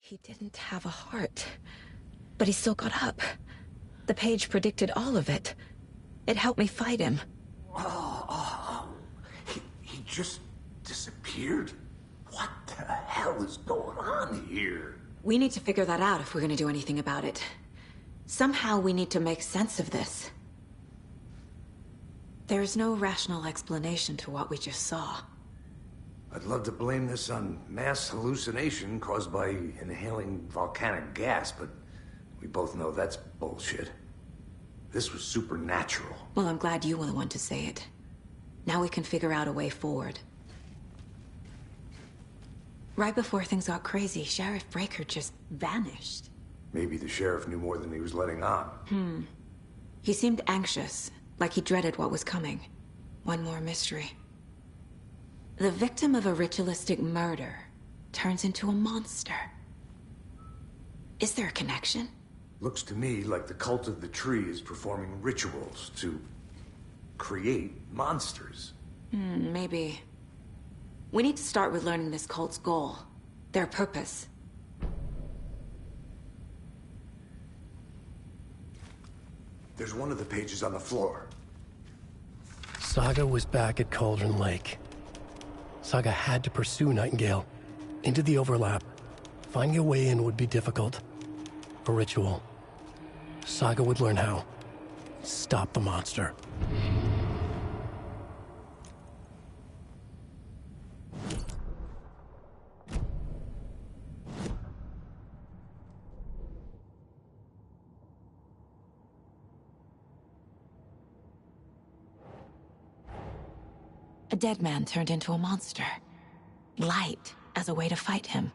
He didn't have a heart, but he still got up. The page predicted all of it. It helped me fight him. He just disappeared? What the hell is going on here? We need to figure that out if we're gonna do anything about it. Somehow we need to make sense of this. There's no rational explanation to what we just saw. I'd love to blame this on mass hallucination caused by inhaling volcanic gas, but we both know that's bullshit. This was supernatural. Well, I'm glad you were the one to say it. Now we can figure out a way forward. Right before things got crazy, Sheriff Breaker just vanished. Maybe the sheriff knew more than he was letting on. He seemed anxious, like he dreaded what was coming. One more mystery. The victim of a ritualistic murder turns into a monster. Is there a connection? Looks to me like the cult of the tree is performing rituals to create monsters. Maybe. We need to start with learning this cult's goal, their purpose. There's one of the pages on the floor. Saga was back at Cauldron Lake. Saga had to pursue Nightingale. Into the overlap. Finding a way in would be difficult. A ritual. Saga would learn how. Stop the monster. A dead man turned into a monster. Light as a way to fight him.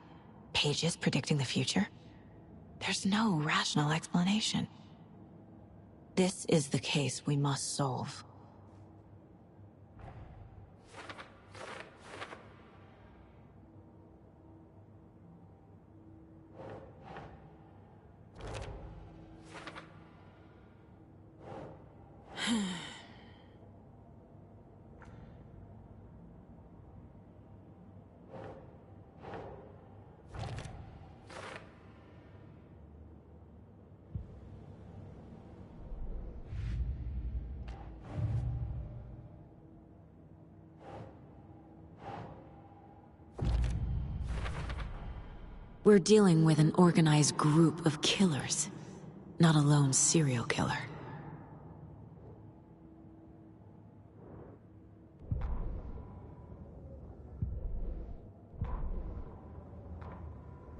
Pages predicting the future. There's no rational explanation. This is the case we must solve. We're dealing with an organized group of killers, not a lone serial killer.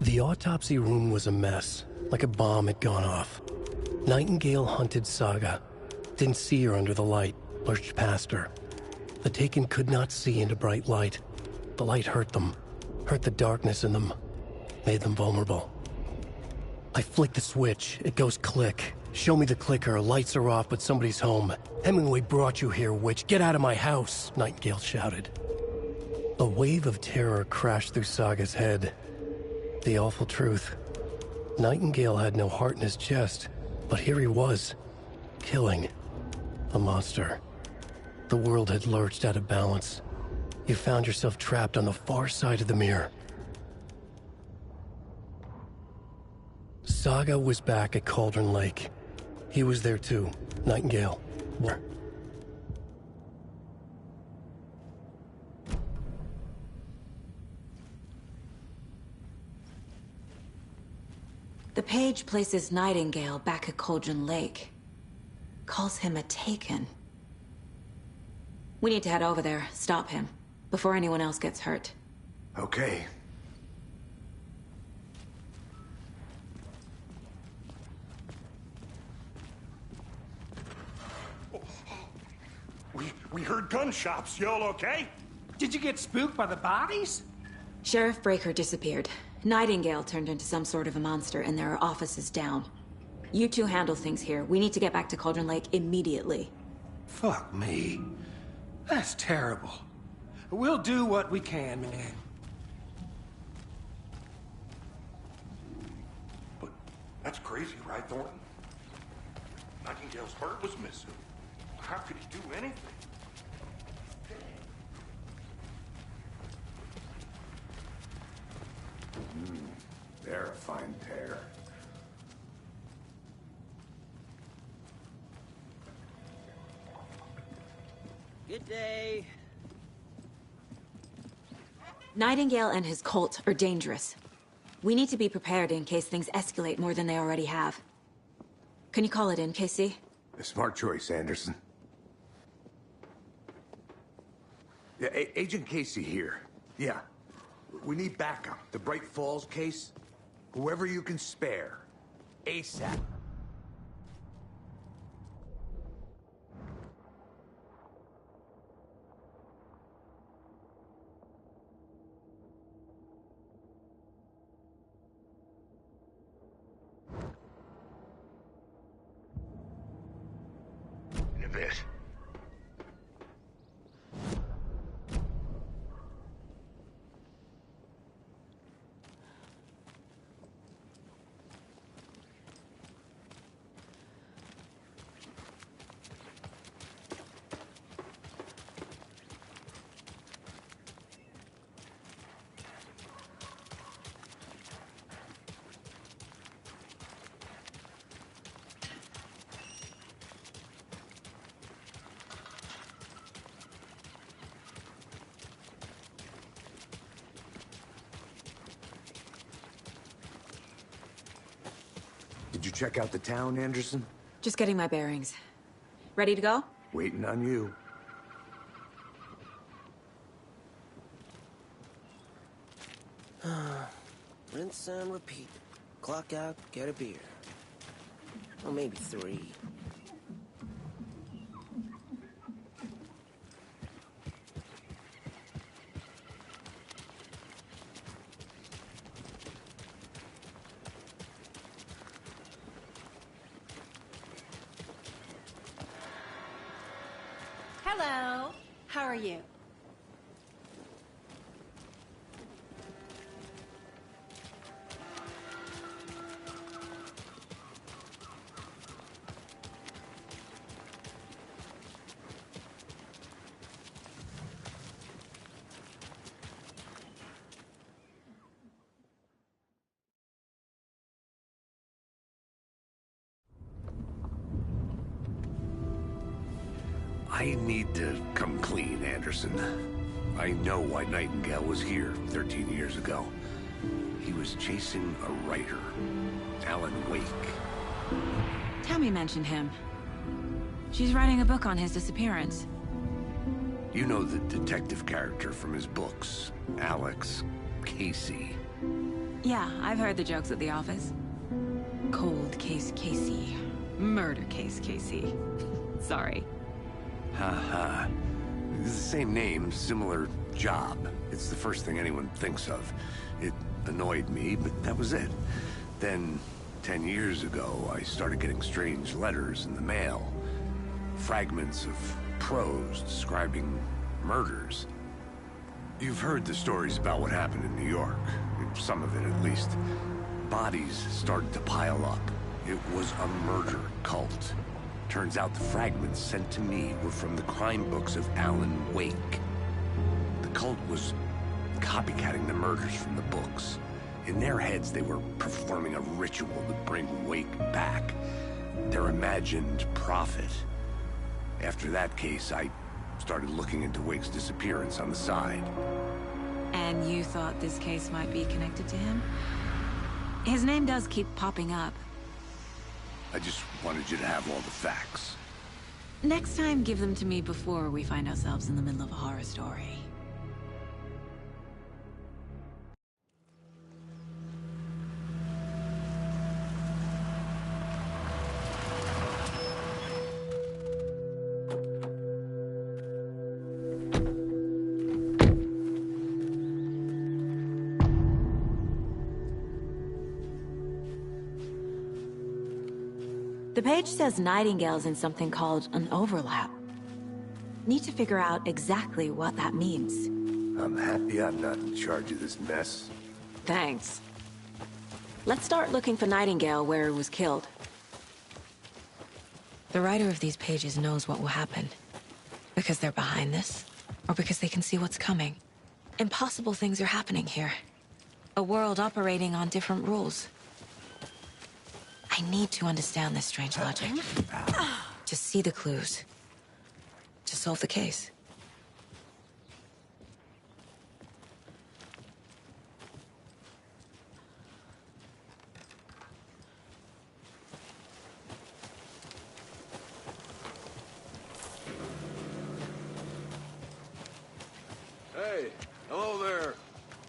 The autopsy room was a mess, like a bomb had gone off. Nightingale hunted Saga. Didn't see her under the light, lurched past her. The Taken could not see into bright light. The light hurt them, hurt the darkness in them, made them vulnerable. I flick the switch, it goes click. Show me the clicker, lights are off but somebody's home. Hemingway brought you here, witch, get out of my house, Nightingale shouted. A wave of terror crashed through Saga's head. The awful truth. Nightingale had no heart in his chest, but here he was, killing a monster. The world had lurched out of balance. You found yourself trapped on the far side of the mirror. Saga was back at Cauldron Lake. He was there too, Nightingale. What? The page places Nightingale back at Cauldron Lake. Calls him a Taken. We need to head over there, stop him, before anyone else gets hurt. Okay. We heard gunshots. Y'all okay? Did you get spooked by the bodies? Sheriff Breaker disappeared. Nightingale turned into some sort of a monster, and there are offices down. You two handle things here. We need to get back to Cauldron Lake immediately. Fuck me. That's terrible. We'll do what we can, man. But that's crazy, right, Thornton? Nightingale's heart was missing. How could he do anything? They're fine pair. Good day. Nightingale and his cult are dangerous. We need to be prepared in case things escalate more than they already have. Can you call it in, Casey? A smart choice, Anderson. Yeah, Agent Casey here. Yeah. We need backup. The Bright Falls case. Whoever you can spare. ASAP. In a bit. Did you check out the town, Anderson? Just getting my bearings. Ready to go? Waiting on you. Rinse and repeat. Clock out, get a beer. Or maybe 3. Hello. How are you? I need to come clean, Anderson. I know why Nightingale was here 13 years ago. He was chasing a writer, Alan Wake. Tammy mentioned him. She's writing a book on his disappearance. You know the detective character from his books, Alex Casey. Yeah, I've heard the jokes at the office. Cold case Casey. Murder case Casey. Sorry. Haha. It's the same name, similar job. It's the first thing anyone thinks of. It annoyed me, but that was it. Then, 10 years ago, I started getting strange letters in the mail. Fragments of prose describing murders. You've heard the stories about what happened in New York. Some of it, at least. Bodies started to pile up. It was a murder cult. Turns out the fragments sent to me were from the crime books of Alan Wake. The cult was copycatting the murders from the books. In their heads, they were performing a ritual to bring Wake back. Their imagined prophet. After that case, I started looking into Wake's disappearance on the side. And you thought this case might be connected to him? His name does keep popping up. I just wanted you to have all the facts. Next time, give them to me before we find ourselves in the middle of a horror story. The page says Nightingale's in something called an overlap. Need to figure out exactly what that means. I'm happy I'm not in charge of this mess. Thanks. Let's start looking for Nightingale where he was killed. The writer of these pages knows what will happen. Because they're behind this, or because they can see what's coming. Impossible things are happening here. A world operating on different rules. I need to understand this strange logic. To see the clues. To solve the case. Hey, hello there.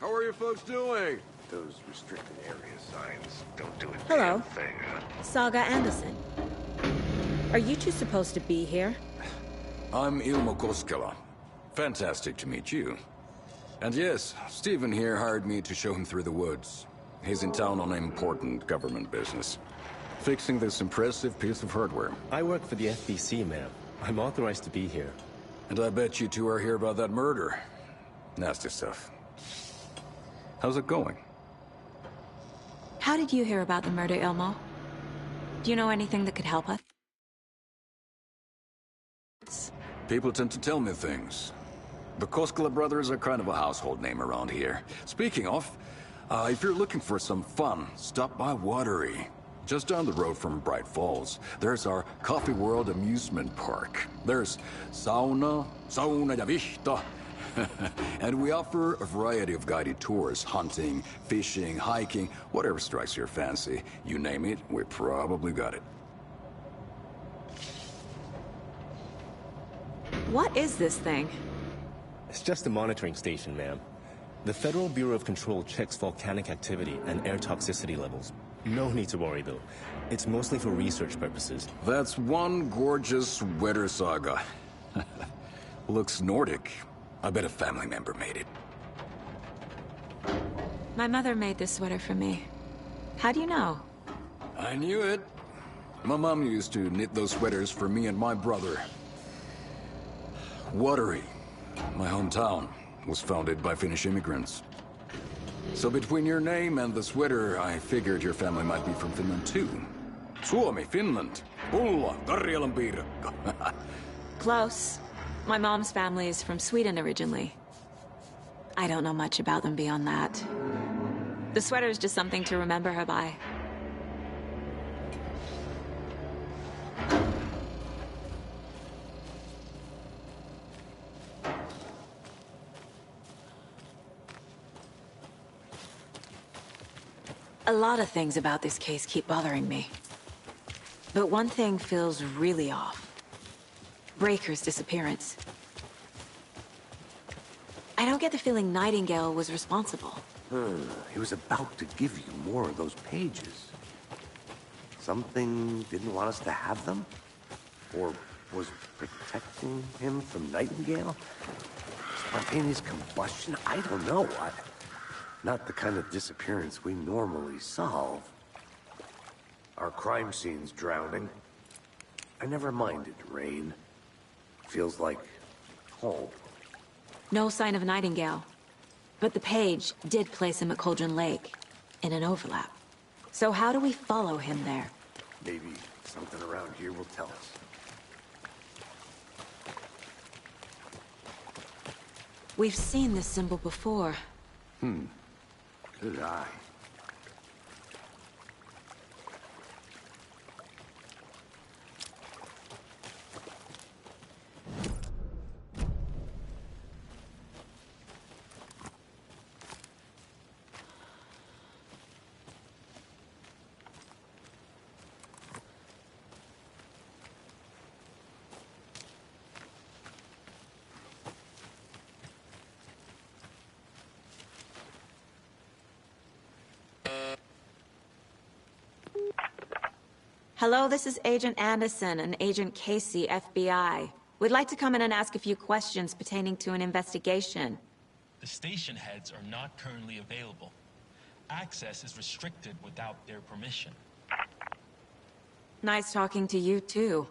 How are you folks doing? Those restricted area signs don't do a Hello. damn thing, huh? Saga Anderson. Are you two supposed to be here? I'm Ilmo Koskela. Fantastic to meet you. And yes, Stephen here hired me to show him through the woods. He's in town on important government business. Fixing this impressive piece of hardware. I work for the FBC, ma'am. I'm authorized to be here. And I bet you two are here about that murder. Nasty stuff. How's it going? How did you hear about the murder, Ilmo? Do you know anything that could help us? People tend to tell me things. The Koskela brothers are kind of a household name around here. Speaking of, if you're looking for some fun, stop by Watery. Just down the road from Bright Falls, there's our Coffee World amusement park. There's sauna ja vihta. And we offer a variety of guided tours, hunting, fishing, hiking, whatever strikes your fancy. You name it, we probably got it. What is this thing? It's just a monitoring station, ma'am. The Federal Bureau of Control checks volcanic activity and air toxicity levels. No need to worry, though. It's mostly for research purposes. That's one gorgeous weather saga. Looks Nordic. I bet a family member made it. My mother made this sweater for me. How do you know? I knew it. My mom used to knit those sweaters for me and my brother. Watery, my hometown, was founded by Finnish immigrants. So between your name and the sweater, I figured your family might be from Finland too. Suomi, Finland. Pulla, Karjalan piirakka. Close. My mom's family is from Sweden originally. I don't know much about them beyond that. The sweater is just something to remember her by. A lot of things about this case keep bothering me. But one thing feels really off. Breaker's disappearance. I don't get the feeling Nightingale was responsible. He was about to give you more of those pages. Something didn't want us to have them? Or was protecting him from Nightingale? Spontaneous combustion? I don't know. Not the kind of disappearance we normally solve. Our crime scene's drowning. I never minded rain. Feels like home. No sign of Nightingale. But the page did place him at Cauldron Lake, in an overlap. So how do we follow him there? Maybe something around here will tell us. We've seen this symbol before. Good eye. Hello, this is Agent Anderson and Agent Casey, FBI. We'd like to come in and ask a few questions pertaining to an investigation. The station heads are not currently available. Access is restricted without their permission. Nice talking to you, too.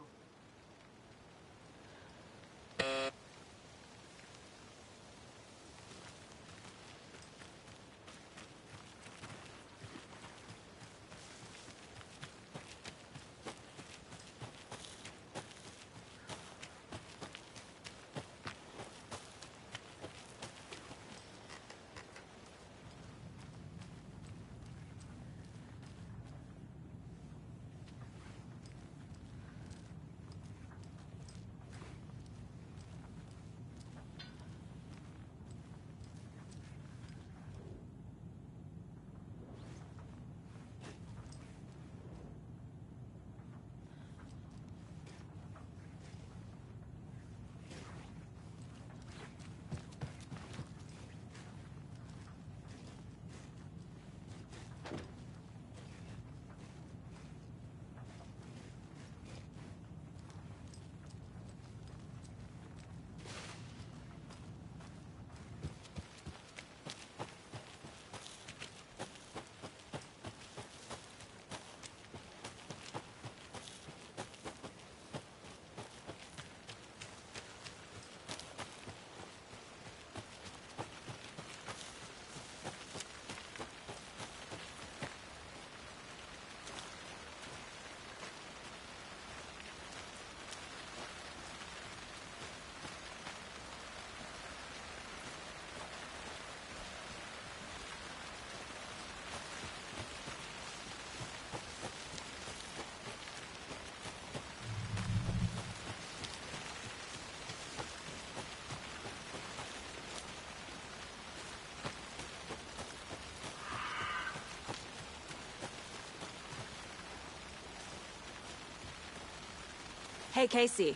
Hey, Casey.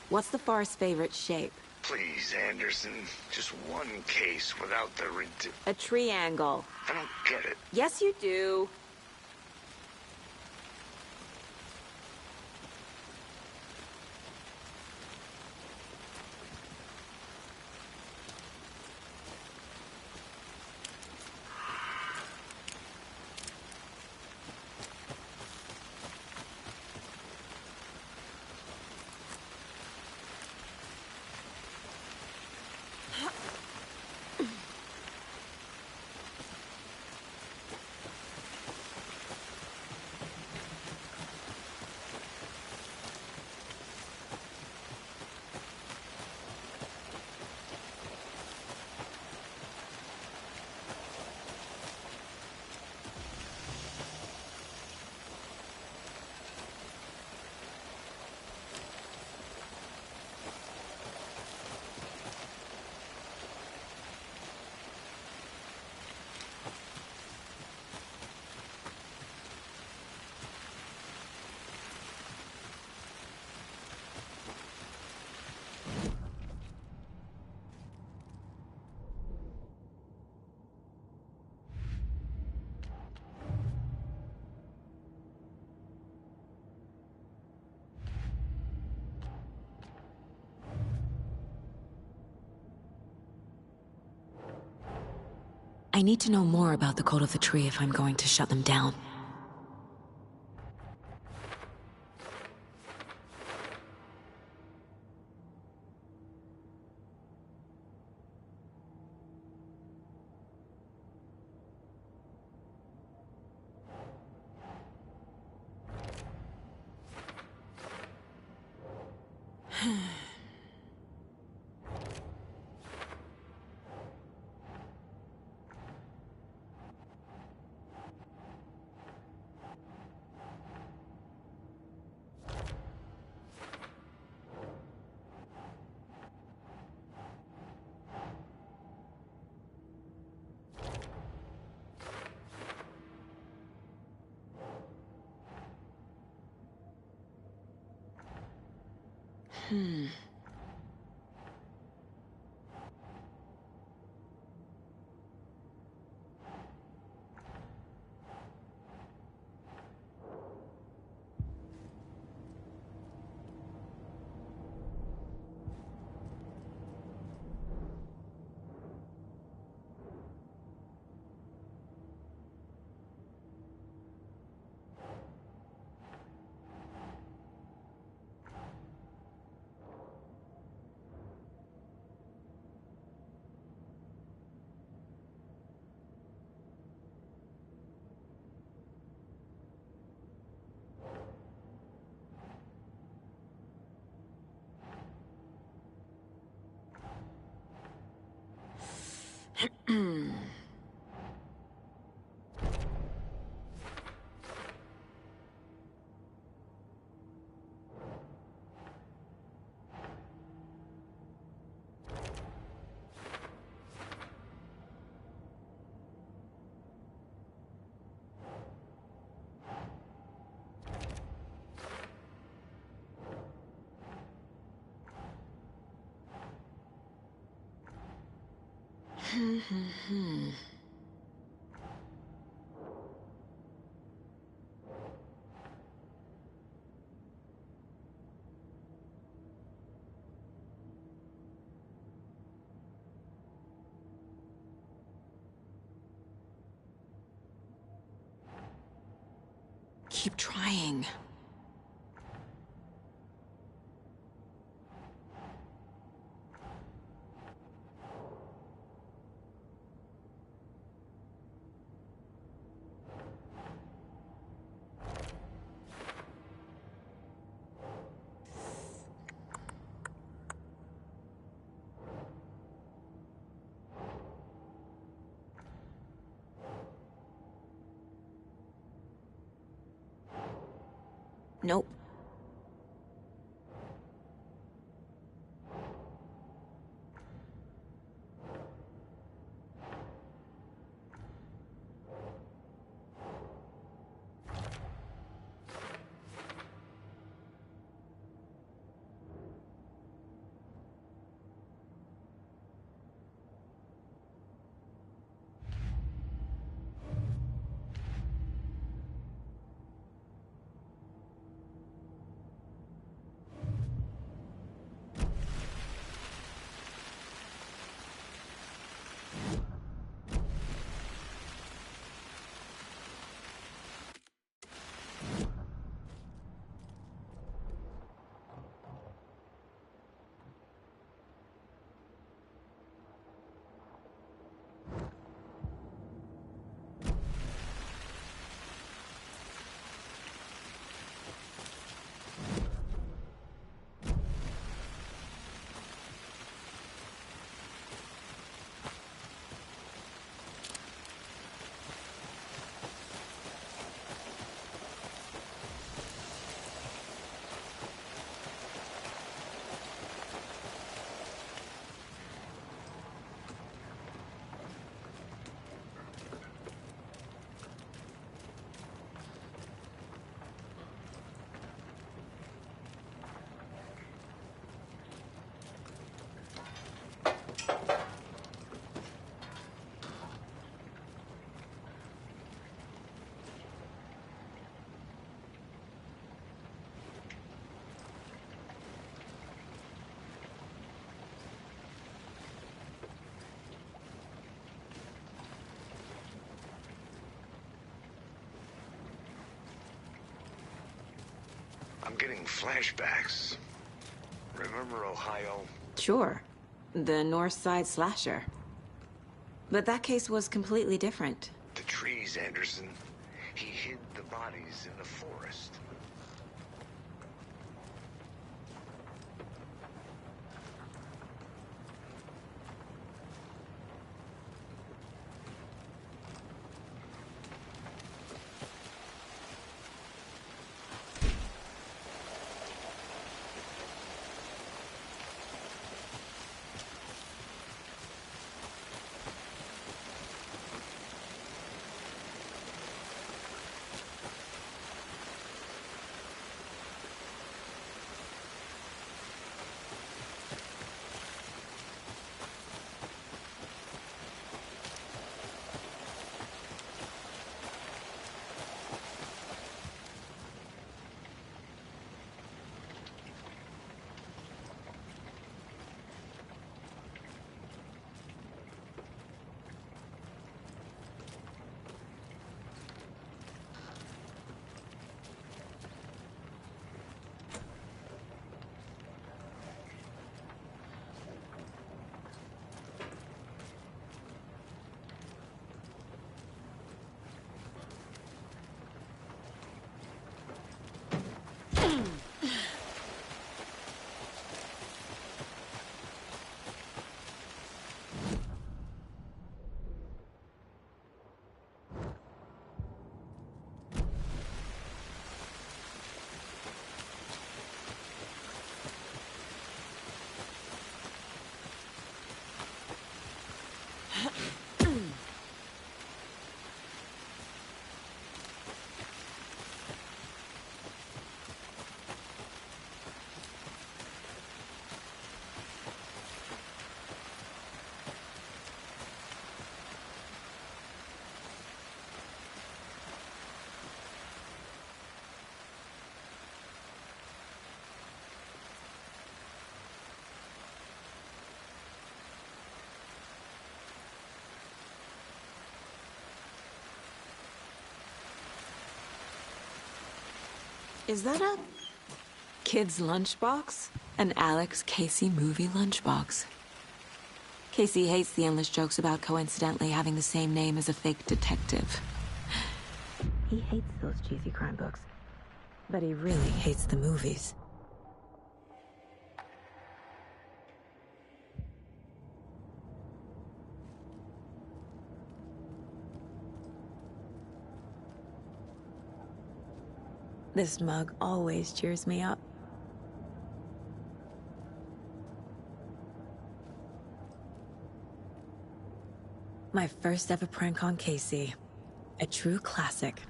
What's the forest's favorite shape? Please, Anderson. Just one case without the A triangle. I don't get it. Yes, you do. I need to know more about the code of the tree if I'm going to shut them down. Keep trying. Nope. getting flashbacks. Remember Ohio? Sure. The North Side slasher. But that case was completely different. The trees, Anderson. He hid the bodies in the forest. Is that a kid's lunchbox? An Alex Casey movie lunchbox. Casey hates the endless jokes about coincidentally having the same name as a fake detective. He hates those cheesy crime books. But he really hates the movies. This mug always cheers me up. My first ever prank on Casey. A true classic.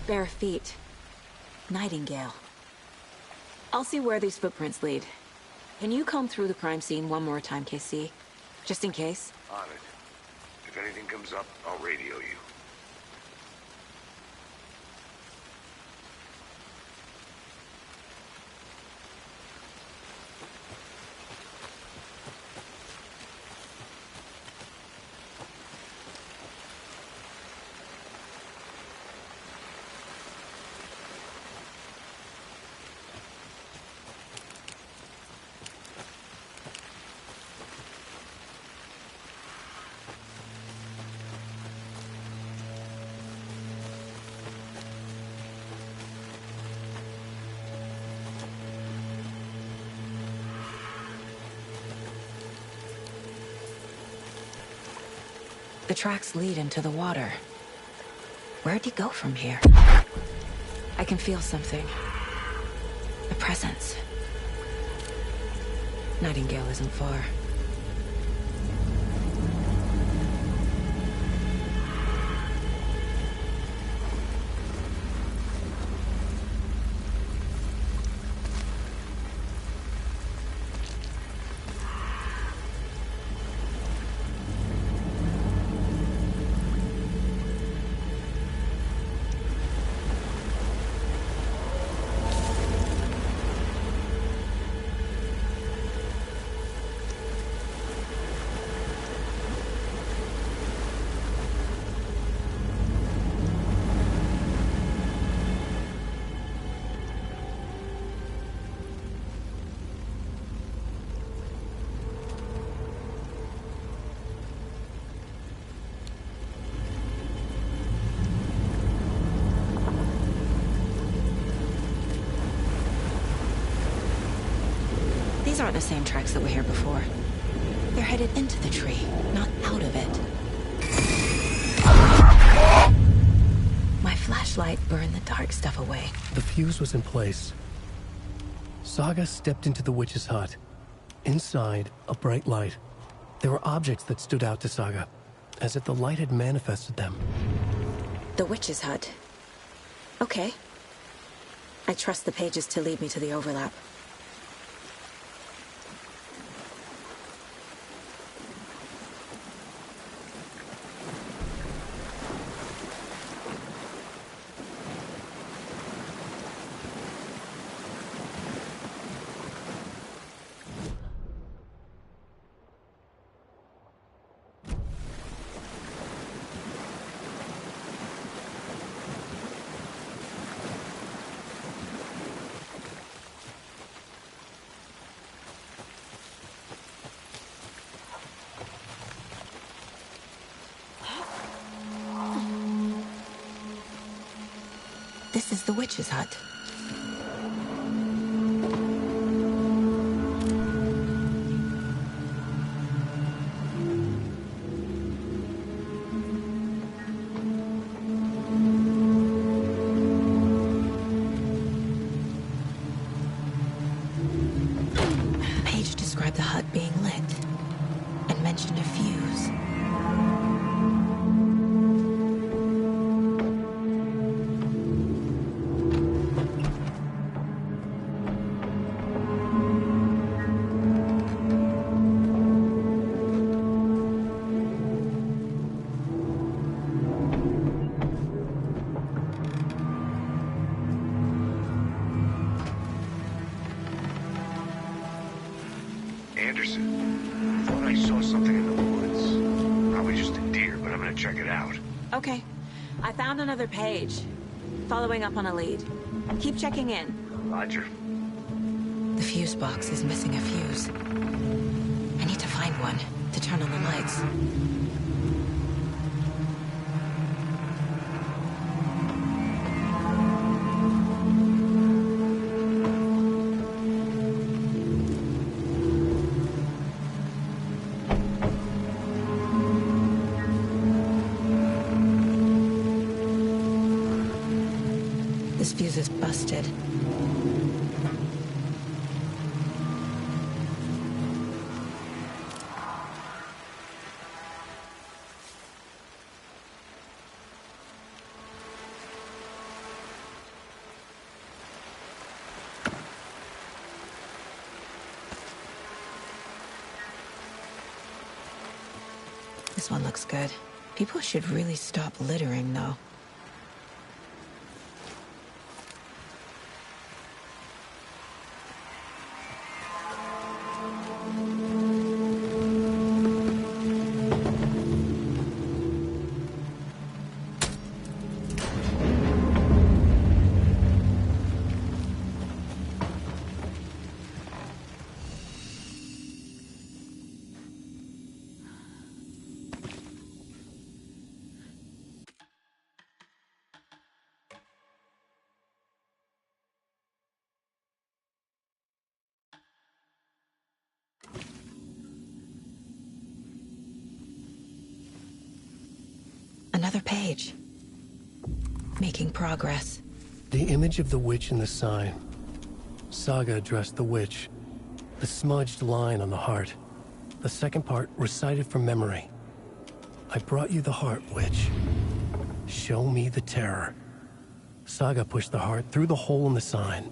Bare feet. Nightingale. I'll see where these footprints lead. Can you comb through the crime scene one more time, KC? Just in case? On it. If anything comes up, I'll radio you. The tracks lead into the water. Where'd he go from here? I can feel something. A presence. Nightingale isn't far. These aren't the same tracks that were here before. They're headed into the tree, not out of it. My flashlight burned the dark stuff away. The fuse was in place. Saga stepped into the witch's hut. Inside, a bright light. There were objects that stood out to Saga, as if the light had manifested them. The witch's hut. Okay. I trust the pages to lead me to the overlap. This is the witch's hut. Page described the hut being lit and mentioned a fuse. Anderson, thought I saw something in the woods. Probably just a deer, but I'm gonna check it out. Okay. I found another page. Following up on a lead. Keep checking in. Roger. The fuse box is missing a fuse. I need to find one to turn on the lights. This fuse is busted. This one looks good. People should really stop littering, though. Another page. Making progress. The image of the witch in the sign. Saga addressed the witch. The smudged line on the heart. The second part recited from memory. I brought you the heart, witch. Show me the terror. Saga pushed the heart through the hole in the sign.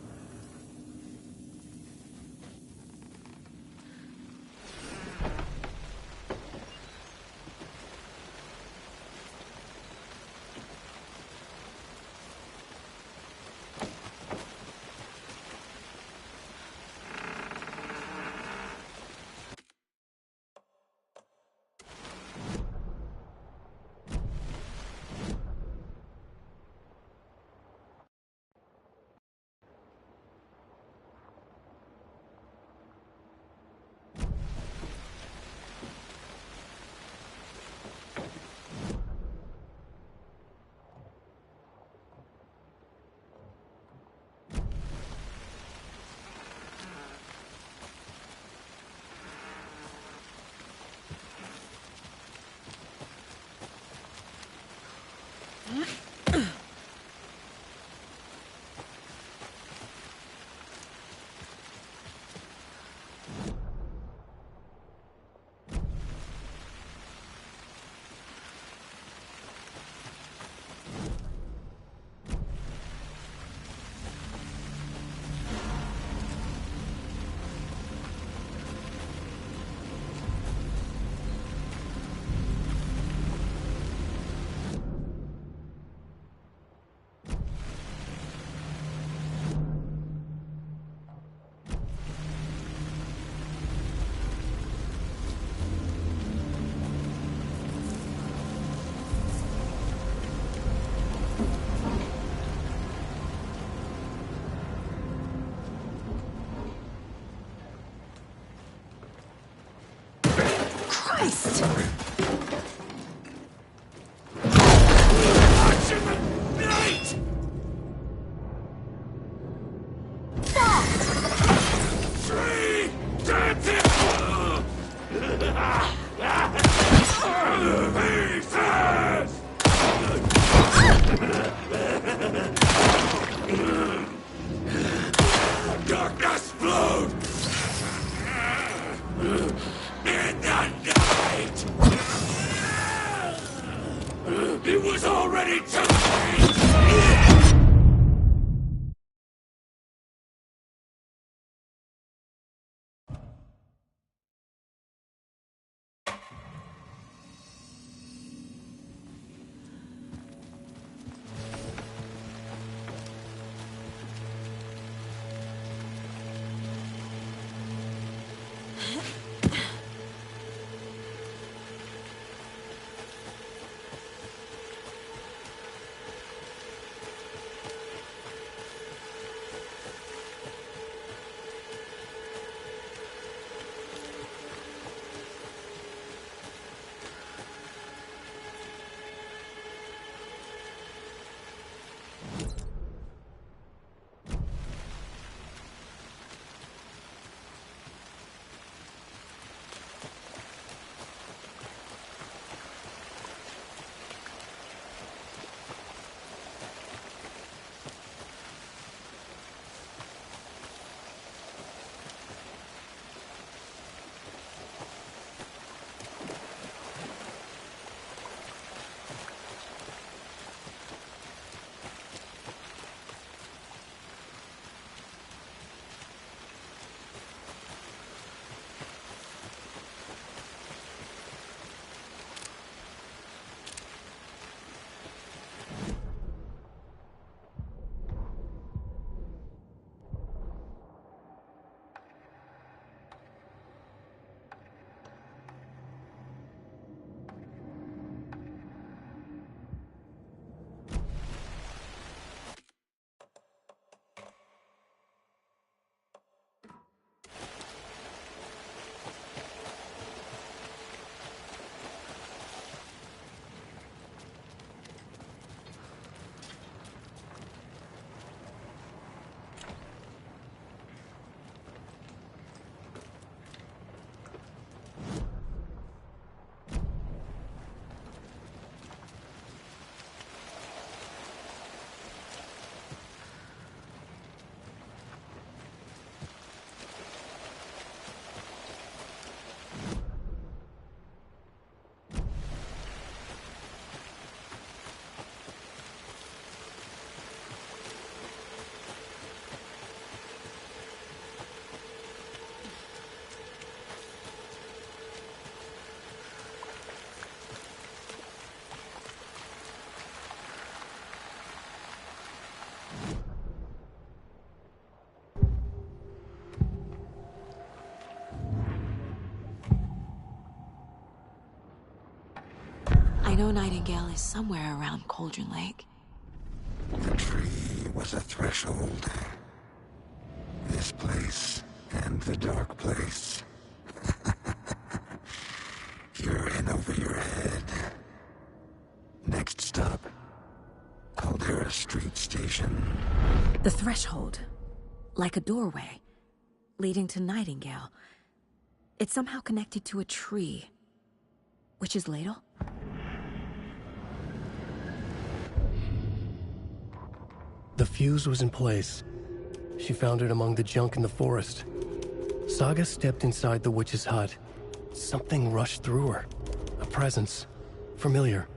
Christ! Darkness flowed in the night. It was already too late. know Nightingale is somewhere around Cauldron Lake. The tree was a threshold. This place and the dark place. You're in over your head. Next stop, Caldera Street Station. The threshold. Like a doorway. Leading to Nightingale. It's somehow connected to a tree. Witch's Ladle? The fuse was in place. She found it among the junk in the forest. Saga stepped inside the witch's hut. Something rushed through her. A presence. Familiar.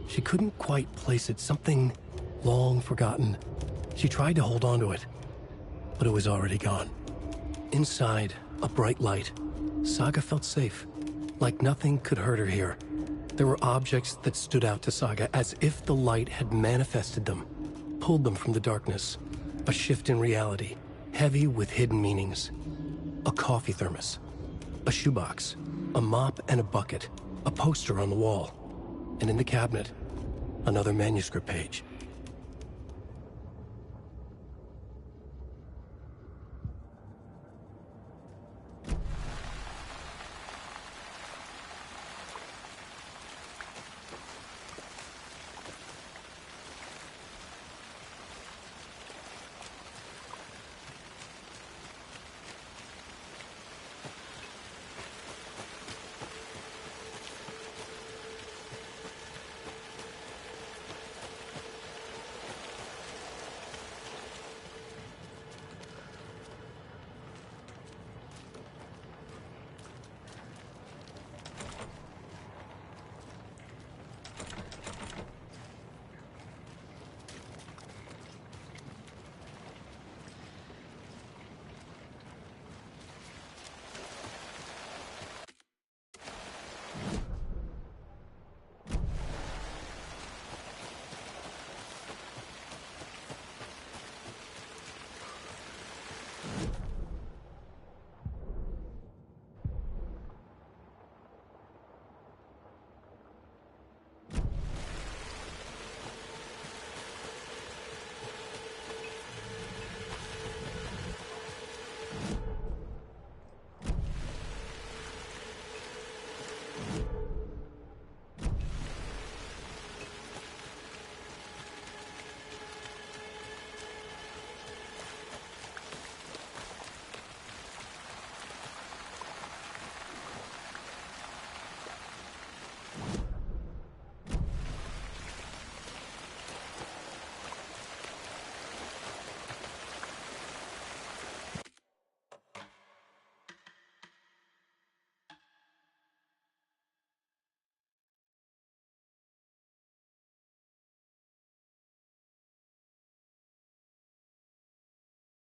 She couldn't quite place it. Something long forgotten. She tried to hold on to it, but it was already gone. Inside, a bright light. Saga felt safe. Like nothing could hurt her here. There were objects that stood out to Saga as if the light had manifested them, pulled them from the darkness. A shift in reality, heavy with hidden meanings. A coffee thermos, a shoebox, a mop and a bucket, a poster on the wall, and in the cabinet, another manuscript page.